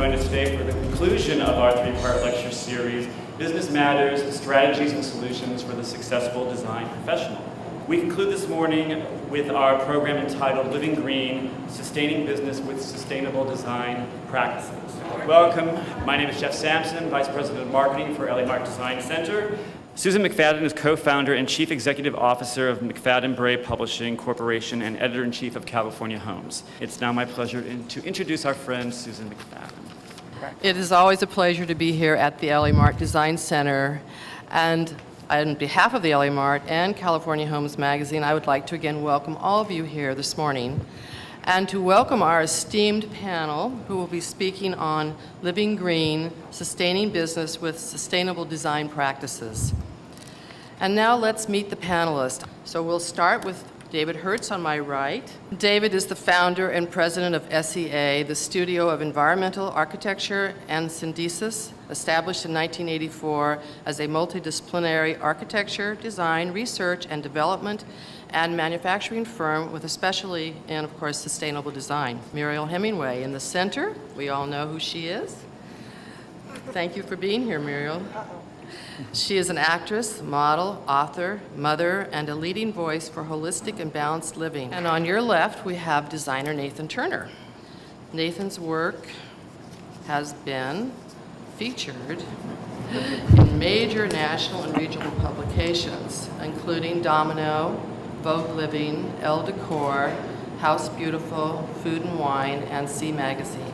join us today for the conclusion of our three-part lecture series, Business Matters, Strategies and Solutions for the Successful Design Professional. We conclude this morning with our program entitled Living Green, Sustaining Business with Sustainable Design Practices. Welcome. My name is Jeff Sampson, Vice President of Marketing for LA Mark Design Center. Susan McFadden is co-founder and Chief Executive Officer of McFadden Bray Publishing Corporation and Editor-in-Chief of California Homes. It's now my pleasure to introduce our friend, Susan McFadden. It is always a pleasure to be here at the LA Mart Design Center. And on behalf of the LA Mart and California Homes Magazine, I would like to again welcome all of you here this morning and to welcome our esteemed panel who will be speaking on Living Green, Sustaining Business with Sustainable Design Practices. And now let's meet the panelists. So we'll start with David Hertz on my right. David is the founder and president of SEA, the Studio of Environmental Architecture and Synthesis, established in 1984 as a multidisciplinary architecture, design, research, and development and manufacturing firm with a specialty in, of course, sustainable design. Muriel Hemingway in the center. We all know who she is. Thank you for being here, Muriel. She is an actress, model, author, mother, and a leading voice for holistic and balanced living. And on your left, we have designer Nathan Turner. Nathan's work has been featured in major national and regional publications, including Domino, Vogue Living, Elle Decor, House Beautiful, Food and Wine, and C Magazine.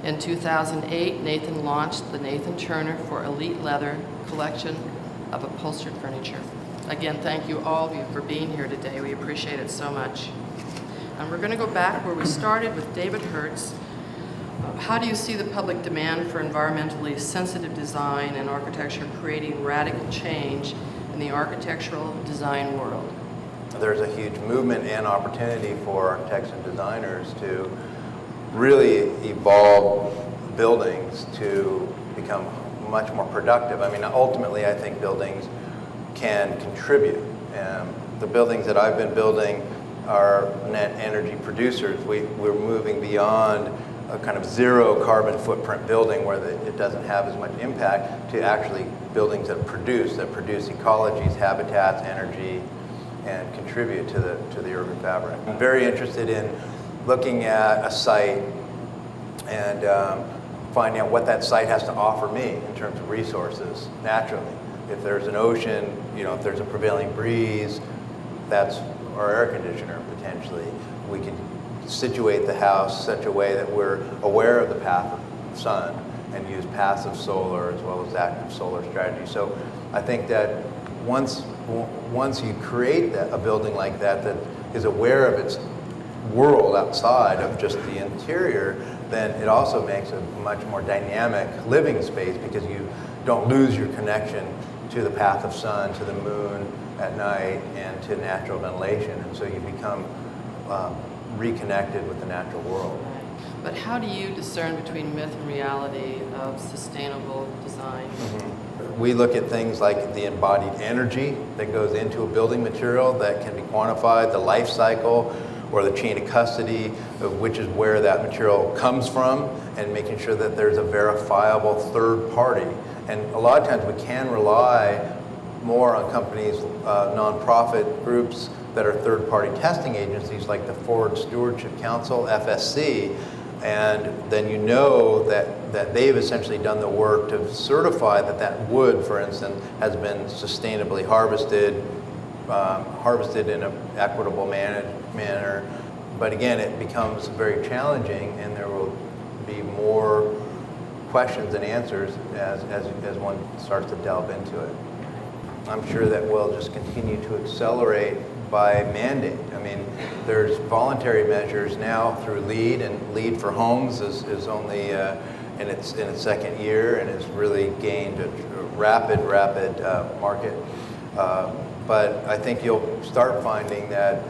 In 2008, Nathan launched the Nathan Turner for Elite Leather collection of upholstered furniture. Again, thank you all of you for being here today. We appreciate it so much. And we're going to go back where we started with David Hertz. How do you see the public demand for environmentally sensitive design and architecture creating radical change in the architectural design world? There's a huge movement and opportunity for architects and designers to really evolve buildings to become much more productive. I mean, ultimately, I think buildings can contribute. The buildings that I've been building are net energy producers. We're moving beyond a kind of zero carbon footprint building where it doesn't have as much impact to actually buildings that produce ecologies, habitats, energy, and contribute to the urban fabric. I'm very interested in looking at a site and finding out what that site has to offer me in terms of resources naturally. If there's an ocean, if there's a prevailing breeze, that's our air conditioner potentially. We can situate the house such a way that we're aware of the path of sun and use passive solar as well as active solar strategy. So I think that once you create a building like that that is aware of its world outside of just the interior, then it also makes a much more dynamic living space because you don't lose your connection to the path of sun, to the moon at night, and to natural ventilation. And so you become reconnected with the natural world. But how do you discern between myth and reality of sustainable design? Mm-hmm. We look at things like the embodied energy that goes into a building material that can be quantified, the life cycle, or the chain of custody, which is where that material comes from, and making sure that there's a verifiable third party. And a lot of times we can rely more on companies, nonprofit groups that are third-party testing agencies like the Forward Stewardship Council, FSC, and then that they've essentially done the work to certify that wood, for instance, has been sustainably harvested in an equitable manner. But again, it becomes very challenging, and there will be more questions and answers as one starts to delve into it. I'm sure that we'll just continue to accelerate by mandate. I mean, there's voluntary measures now through LEED, and LEED for homes is only in its second year and has really gained a rapid market. But I think you'll start finding that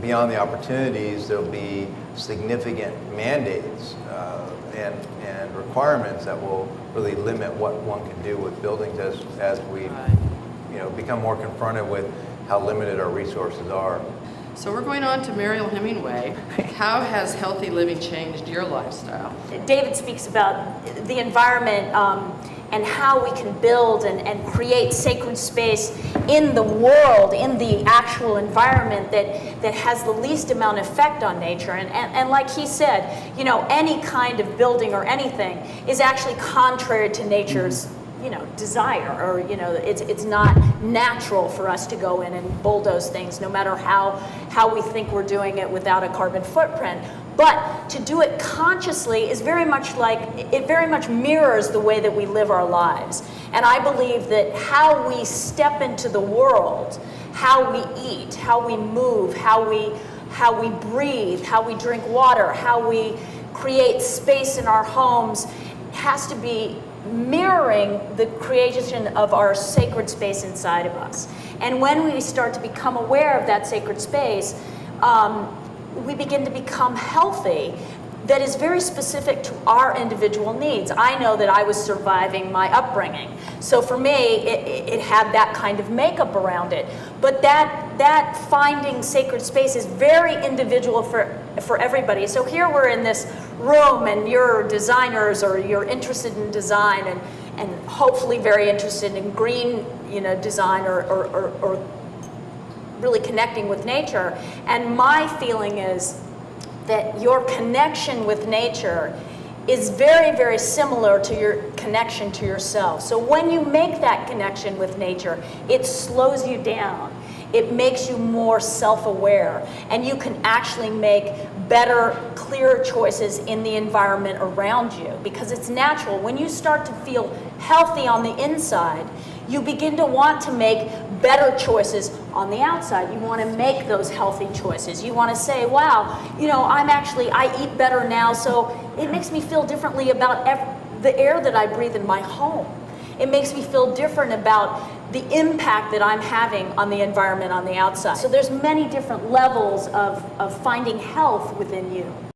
beyond the opportunities, there'll be significant mandates and requirements that will really limit what one can do with buildings as we become more confronted with how limited our resources are. So we're going on to Mariel Hemingway. How has healthy living changed your lifestyle? David speaks about the environment and how we can build and create sacred space in the world, in the actual environment that has the least amount of effect on nature. And like he said, you know, any kind of building or anything is actually contrary to nature's desire, or it's not natural for us to go in and bulldoze things, no matter how we think we're doing it without a carbon footprint. But to do it consciously is very much mirrors the way that we live our lives. And I believe that how we step into the world, how we eat, how we move, how we breathe, how we drink water, how we create space in our homes has to be mirroring the creation of our sacred space inside of us. And when we start to become aware of that sacred space, we begin to become healthy. That is very specific to our individual needs. I know that I was surviving my upbringing. So for me, it had that kind of makeup around it. But that finding sacred space is very individual for everybody. So here we're in this room, and you're designers, or you're interested in design, and hopefully very interested in green design, or really connecting with nature. And my feeling is that your connection with nature is very, very similar to your connection to yourself. So when you make that connection with nature, it slows you down. It makes you more self-aware, and you can actually make better, clearer choices in the environment around you, because it's natural. When you start to feel healthy on the inside, you begin to want to make better choices on the outside. You want to make those healthy choices. You want to say, wow, I eat better now, so it makes me feel differently about the air that I breathe in my home. It makes me feel different about the impact that I'm having on the environment on the outside. So there's many different levels of finding health within you.